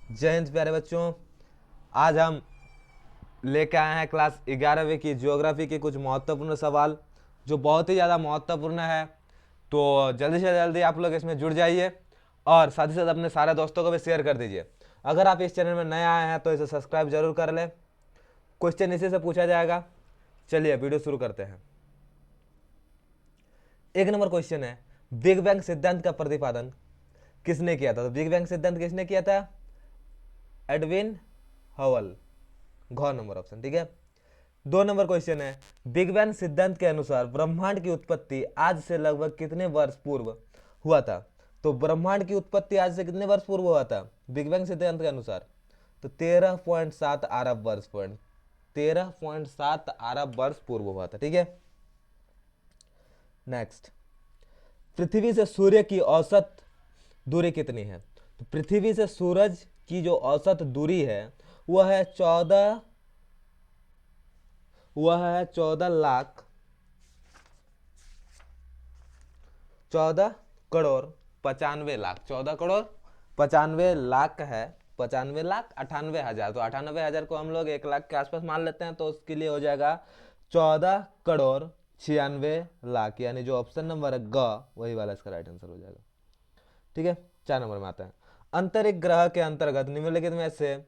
जय हिंद प्यारे बच्चों। आज हम लेके आए हैं क्लास 11वीं की ज्योग्राफी के कुछ महत्वपूर्ण सवाल जो बहुत ही ज़्यादा महत्वपूर्ण है। तो जल्दी से जल्दी आप लोग इसमें जुड़ जाइए और साथ ही साथ अपने सारे दोस्तों को भी शेयर कर दीजिए। अगर आप इस चैनल में नए आए हैं तो इसे सब्सक्राइब जरूर कर लें। क्वेश्चन इसी से पूछा जाएगा। चलिए वीडियो शुरू करते हैं। एक नंबर क्वेश्चन है, बिग बैंग सिद्धांत का प्रतिपादन किसने किया था? तो बिग बैंग सिद्धांत किसने किया था? एडविन हवल। घ नंबर ऑप्शन, ठीक है। 2 नंबर क्वेश्चन है, बिग बैंग सिद्धांत के अनुसार ब्रह्मांड की उत्पत्ति आज से लगभग कितने वर्ष पूर्व हुआ था? तो ब्रह्मांड की उत्पत्ति आज से कितने वर्ष पूर्व हुआ था बिग बैंग सिद्धांत के अनुसार? तो 13.7 अरब वर्ष 13.7 अरब वर्ष पूर्व हुआ था, ठीक है। नेक्स्ट, पृथ्वी से सूर्य की औसत दूरी कितनी है? तो पृथ्वी से सूरज की जो औसत दूरी है वह है 14 करोड़ 95 लाख 14 करोड़ 95 लाख है। 95 लाख 98 हजार, तो 98 हजार को हम लोग 1 लाख के आसपास मान लेते हैं, तो उसके लिए हो जाएगा 14 करोड़ 96 लाख, यानी जो ऑप्शन नंबर है ग वही वाला इसका राइट आंसर हो जाएगा, ठीक है। 4 नंबर में आता है, अंतरिक्ष ग्रह के अंतर्गत निम्नलिखित में से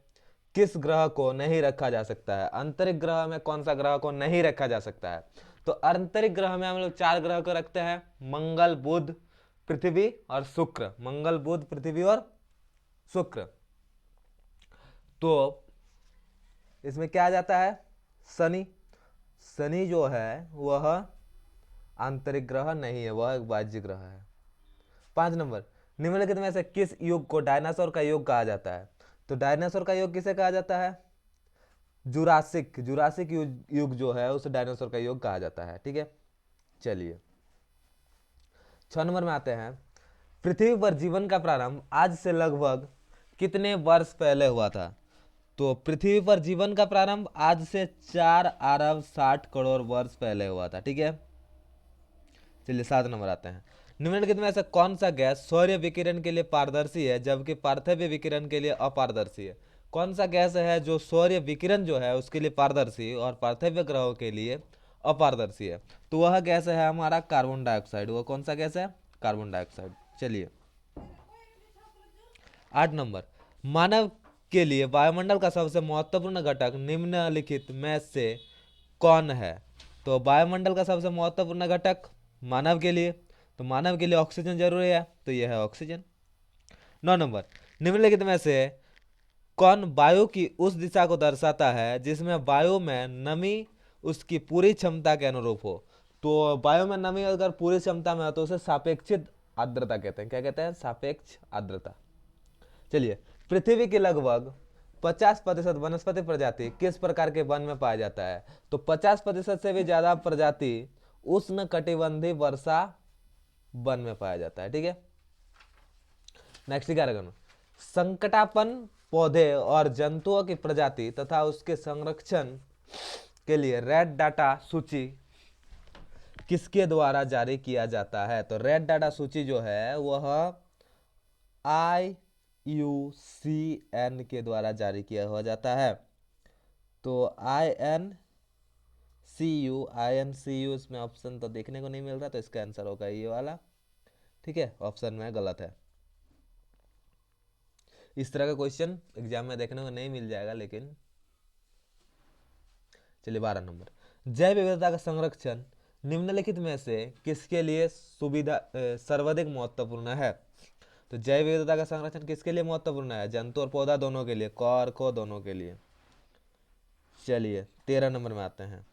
किस ग्रह को नहीं रखा जा सकता है? अंतरिक्ष ग्रह में कौन सा ग्रह को नहीं रखा जा सकता है? तो अंतरिक्ष ग्रह में हम लोग 4 ग्रह को रखते हैं, मंगल, बुध, पृथ्वी और शुक्र। मंगल, बुध, पृथ्वी और शुक्र। तो इसमें क्या आ जाता है? शनि। शनि जो है वह आंतरिक ग्रह नहीं है, वह एक बाह्य ग्रह है। 5 नंबर, निम्नलिखित में से किस युग को डायनासोर का युग कहा जाता है? तो डायनासोर का युग किसे कहा जाता है? जुरासिक जुरासिक युग जो है उसे डायनासोर का युग कहा जाता है, ठीक है। चलिए 6 नंबर में आते हैं, पृथ्वी पर जीवन का प्रारंभ आज से लगभग कितने वर्ष पहले हुआ था? तो पृथ्वी पर जीवन का प्रारंभ आज से 4 अरब 60 करोड़ वर्ष पहले हुआ था, ठीक है। चलिए 7 नंबर आते हैं, निम्नलिखित में से कौन सा गैस सौर्य विकिरण के लिए पारदर्शी है जबकि पार्थिव विकिरण के लिए अपारदर्शी है? कौन सा गैस है जो सौर्य विकिरण जो है उसके लिए पारदर्शी और पार्थिव ग्रहों के लिए अपारदर्शी है? तो वह गैस है हमारा कार्बन डाइऑक्साइड। वह कौन सा गैस है? Carbon dioxide. चलिए 8 नंबर, मानव के लिए वायुमंडल का सबसे महत्वपूर्ण घटक निम्नलिखित में से कौन है? तो वायुमंडल का सबसे महत्वपूर्ण घटक मानव के लिए, तो मानव के लिए ऑक्सीजन जरूरी है, तो यह है ऑक्सीजन। 9 नंबर, निम्नलिखित में से कौन वायु की उस दिशा को दर्शाता है जिसमें वायु में नमी उसकी पूरी क्षमता के अनुरूप हो? तो वायु में नमी अगर पूरी क्षमता में हो तो उसे सापेक्षिक आर्द्रता कहते हैं। क्या कहते हैं? सापेक्ष आर्द्रता। चलिए, पृथ्वी की लगभग 50% वनस्पति प्रजाति किस प्रकार के वन में पाया जाता है? तो 50% से भी ज्यादा प्रजाति उष्ण कटिबंधीय वर्षा वन में पाया जाता है, ठीक है। नेक्स्ट 11 संकटापन्न पौधे और जंतुओं की प्रजाति तथा उसके संरक्षण के लिए रेड डाटा सूची किसके द्वारा जारी किया जाता है? तो रेड डाटा सूची जो है वह IUCN के द्वारा जारी किया हुआ जाता है। तो INCU इसमें ऑप्शन तो देखने को नहीं मिल रहा, तो इसका आंसर होगा ये वाला, ठीक है। ऑप्शन में गलत है। इस तरह का क्वेश्चन एग्जाम में देखने को नहीं मिल जाएगा, लेकिन चलिए 12 नंबर, जैव विविधता का संरक्षण निम्नलिखित में से किसके लिए सुविधा सर्वाधिक महत्वपूर्ण है? तो जैव विविधता का संरक्षण किसके लिए महत्वपूर्ण है? जंतु और पौधा दोनों के लिए, क और ख दोनों के लिए। चलिए 13 नंबर में आते हैं,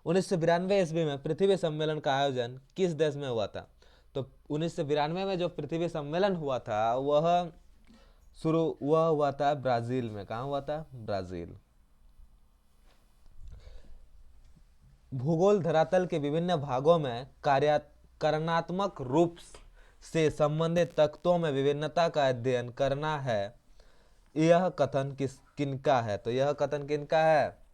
1992 ईस्वी में पृथ्वी सम्मेलन का आयोजन किस देश में हुआ था? तो 1992 में जो पृथ्वी सम्मेलन हुआ था वह हुआ था ब्राजील में। कहाँ हुआ था? ब्राजील। भूगोल धरातल के विभिन्न भागों में कार्यात्मक रूप से संबंधित तत्वों में विभिन्नता का अध्ययन करना है, यह कथन किनका है? तो यह कथन किनका है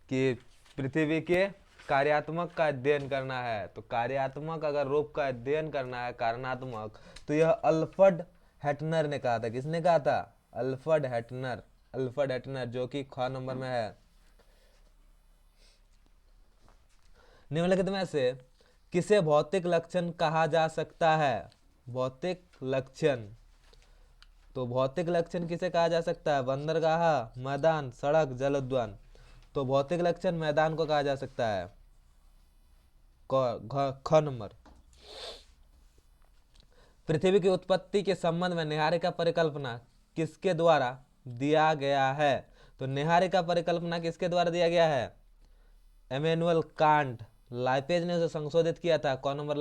कि पृथ्वी के कार्यात्मक का अध्ययन करना है? तो कार्यात्मक अगर रूप का अध्ययन करना है, कारणात्मक, तो यह अल्फ्रेड हेटनर ने कहा था। किसने कहा था? अल्फ्रेड हेटनर। अल्फ्रेड हेटनर, जो कि ख नंबर में है। निम्नलिखित में से किसे भौतिक लक्षण कहा जा सकता है? भौतिक लक्षण, तो भौतिक लक्षण किसे कहा जा सकता है? बंदरगाह, मैदान, सड़क, जलोद्यान। तो भौतिक लक्षण मैदान को कहा जा सकता है। ख नंबर। पृथ्वी की उत्पत्ति के संबंध में निहारिका परिकल्पना किसके द्वारा दिया गया है? तो निहारिका परिकल्पना किसके द्वारा दिया गया है? Immanuel Kant. लाइपेज ने उसे संशोधित किया था। कौन नंबर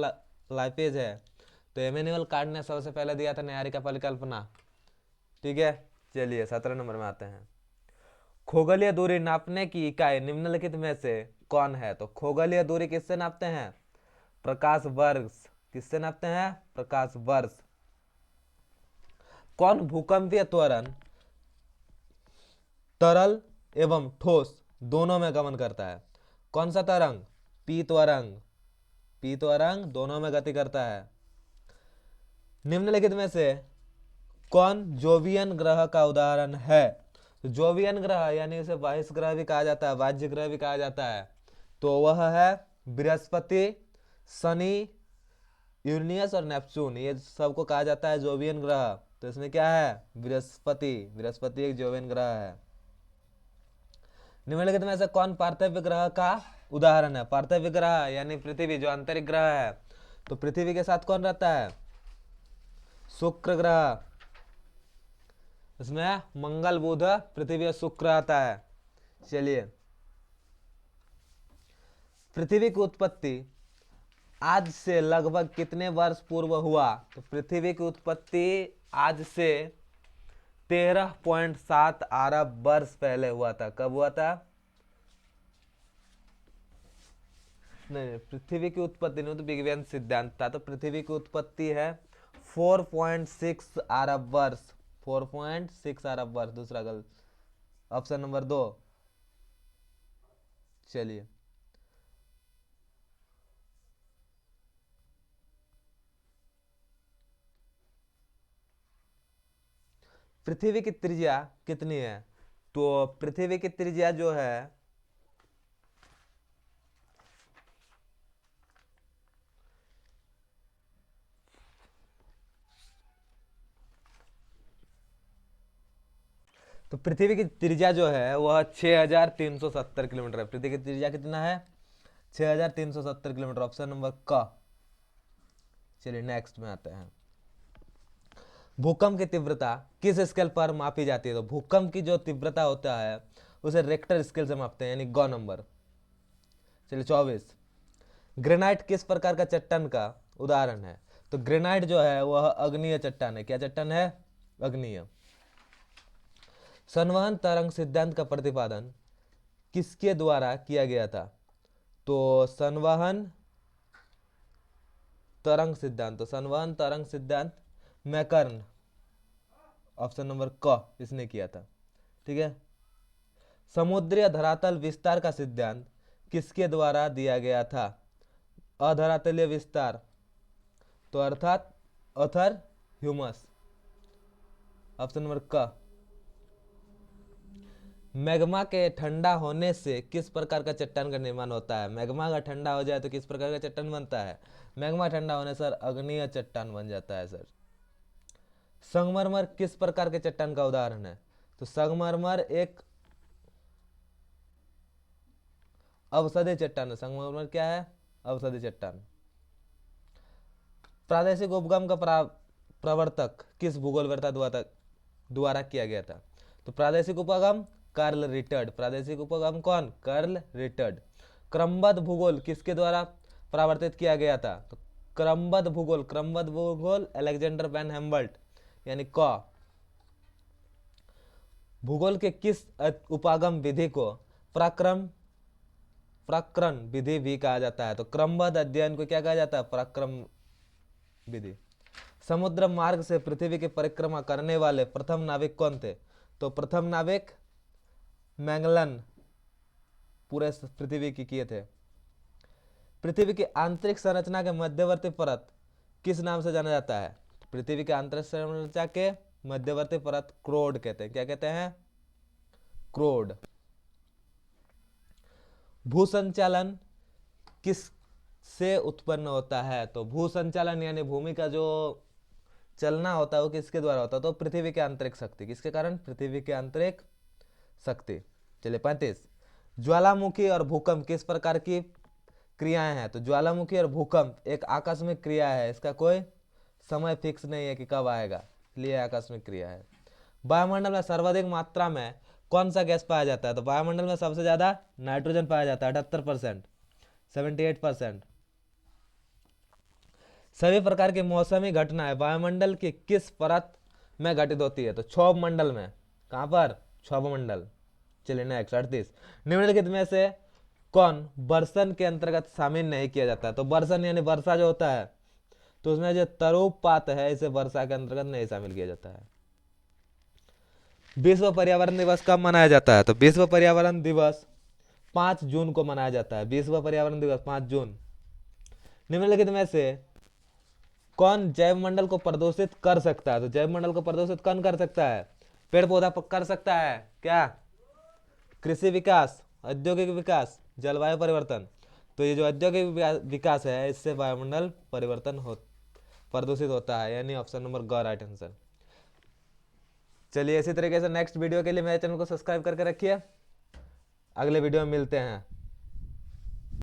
लाइपेज है? तो इमैनुअल कांट ने सबसे पहले दिया था निहारिका परिकल्पना। ठीक है, चलिए 17 नंबर में आते हैं। खगोलीय दूरी नापने की इकाई निम्नलिखित में से कौन है? तो खगोलीय दूरी किससे नापते हैं? प्रकाश वर्ष। किससे नापते हैं? प्रकाश वर्ष। कौन भूकंपीय त्वरण तरल एवं ठोस दोनों में गमन करता है? कौन सा तरंग? पी त्वरंग। पी त्वरंग दोनों में गति करता है। निम्नलिखित में से कौन जोवियन ग्रह का उदाहरण है? तो जोवियन ग्रह यानी उसे बाह्य ग्रह भी कहा जाता है, वाह्य ग्रह भी कहा जाता है। तो वह है बृहस्पति, शनि, यूरेनियस और नेपच्यून। ये सबको कहा जाता है जोवियन ग्रह। तो इसमें क्या है? बृहस्पति। बृहस्पति एक जोवियन ग्रह है। निम्नलिखित में से कौन पार्थिव ग्रह का उदाहरण है? पार्थिव ग्रह यानी पृथ्वी, जो आंतरिक ग्रह है। तो पृथ्वी के साथ कौन रहता है? शुक्र ग्रह। इसमें मंगल, बुध, पृथ्वी और शुक्र आता है। चलिए, पृथ्वी की उत्पत्ति आज से लगभग कितने वर्ष पूर्व हुआ? तो पृथ्वी की उत्पत्ति आज से 13.7 अरब वर्ष पहले हुआ था। कब हुआ था? नहीं, पृथ्वी की उत्पत्ति नहीं, तो बिग बैंग सिद्धांत था। तो पृथ्वी की उत्पत्ति है 4.6 अरब वर्ष। 4.6 अरब वर्ष। दूसरा गलत, ऑप्शन नंबर 2। चलिए, पृथ्वी की त्रिज्या कितनी है? तो पृथ्वी की त्रिज्या जो है तो पृथ्वी की त्रिज्या जो है वह 6370 किलोमीटर है। पृथ्वी की त्रिज्या कितना है? 6370 किलोमीटर। ऑप्शन नंबर क। चलिए, नेक्स्ट में आते हैं। भूकंप की तीव्रता किस स्केल पर मापी जाती है? तो भूकंप की जो तीव्रता होता है उसे रेक्टर स्केल से मापते हैं, यानी गौ नंबर। चलिए, 24। ग्रेनाइट किस प्रकार का चट्टान का उदाहरण है? तो ग्रेनाइट जो है वह अग्नीय चट्टान है। क्या चट्टान है? अग्नीय। संवहन तरंग सिद्धांत का प्रतिपादन किसके द्वारा किया गया था? तो संवहन तरंग सिद्धांत, तो संवहन तरंग सिद्धांत मैकर्न, ऑप्शन नंबर क, इसने किया था। ठीक है। समुद्रीय धरातल विस्तार का सिद्धांत किसके द्वारा दिया गया था? अधरातलीय विस्तार, तो अर्थात अथर ह्यूमस, ऑप्शन नंबर क। मैग्मा के ठंडा होने से किस प्रकार का चट्टान का निर्माण होता है? मैग्मा का ठंडा हो जाए तो किस प्रकार का चट्टान बनता है? मैग्मा ठंडा होने सर अग्नीय चट्टान बन जाता है सर। संगमरमर किस प्रकार के चट्टान का उदाहरण है? तो संगमरमर एक अवसादी चट्टान है। संगमरमर क्या है? अवसादी चट्टान। प्रादेशिक उपगम का प्रवर्तक किस भूगोलवेत्ता द्वारा किया गया था? तो प्रादेशिक उपगम कार्ल रिटर्ड। प्रादेशिक उपगम कौन? कार्ल रिटर्ड। क्रमबद्ध भूगोल किसके द्वारा प्रवर्तित किया गया था? तो क्रमबद्ध भूगोल अलेक्जेंडर वैन हेम्बल्ट, यानी क। भूगोल के किस उपागम विधि को प्रक्रम विधि भी कहा जाता है? तो क्रमबद्ध अध्ययन को क्या कहा जाता है? प्रक्रम विधि। समुद्र मार्ग से पृथ्वी की परिक्रमा करने वाले प्रथम नाविक कौन थे? तो प्रथम नाविक मैगलन पूरे पृथ्वी की किए थे। पृथ्वी की आंतरिक संरचना के मध्यवर्ती परत किस नाम से जाना जाता है? पृथ्वी के अंतरिक्ष संरचना के मध्यवर्ती परत क्रोड कहते हैं। क्या कहते हैं? क्रोड। भू संचालन किस से उत्पन्न होता है? तो भू संचालन यानी भूमि का जो चलना होता है वो किसके द्वारा होता है? तो पृथ्वी के आंतरिक शक्ति। किसके कारण? पृथ्वी के आंतरिक शक्ति। चलिए 35, ज्वालामुखी और भूकंप किस प्रकार की क्रियाएं हैं? तो ज्वालामुखी और भूकंप एक आकस्मिक क्रिया है, इसका कोई समय फिक्स नहीं है कि कब आएगा, इसलिए आकस्मिक क्रिया है। वायुमंडल में सर्वाधिक मात्रा में कौन सा गैस पाया जाता है? तो वायुमंडल में सबसे ज्यादा नाइट्रोजन पाया जाता है 78%, 78%। सभी प्रकार की मौसमी घटनाएं वायुमंडल की किस परत में घटित होती है? तो क्षोभ मंडल में। कहां पर? क्षोभ मंडल। चलिए नेक्स्ट 38, निम्नलिखित में से कौन वर्षण के अंतर्गत शामिल नहीं किया जाता है? तो वर्षण यानी वर्षा जो होता है, तो उसमें जो तरोपात है इसे वर्षा के अंतर्गत नहीं शामिल किया जाता है। विश्व पर्यावरण दिवस कब मनाया जाता है? तो विश्व पर्यावरण दिवस 5 जून को मनाया जाता है। विश्व पर्यावरण दिवस 5 जून। निम्नलिखित में से कौन जैव मंडल को प्रदूषित कर सकता है? तो जैव मंडल को प्रदूषित कौन कर सकता है? पेड़ पौधा कर सकता है। क्या? कृषि विकास, औद्योगिक विकास, जलवायु परिवर्तन। तो ये जो औद्योगिक विकास है इससे वायुमंडल परिवर्तन प्रदूषित होता है, यानी ऑप्शन नंबर ग राइट आंसर। चलिए इसी तरीके से नेक्स्ट वीडियो के लिए मेरे चैनल को सब्सक्राइब करके रखिए। अगले वीडियो में मिलते हैं।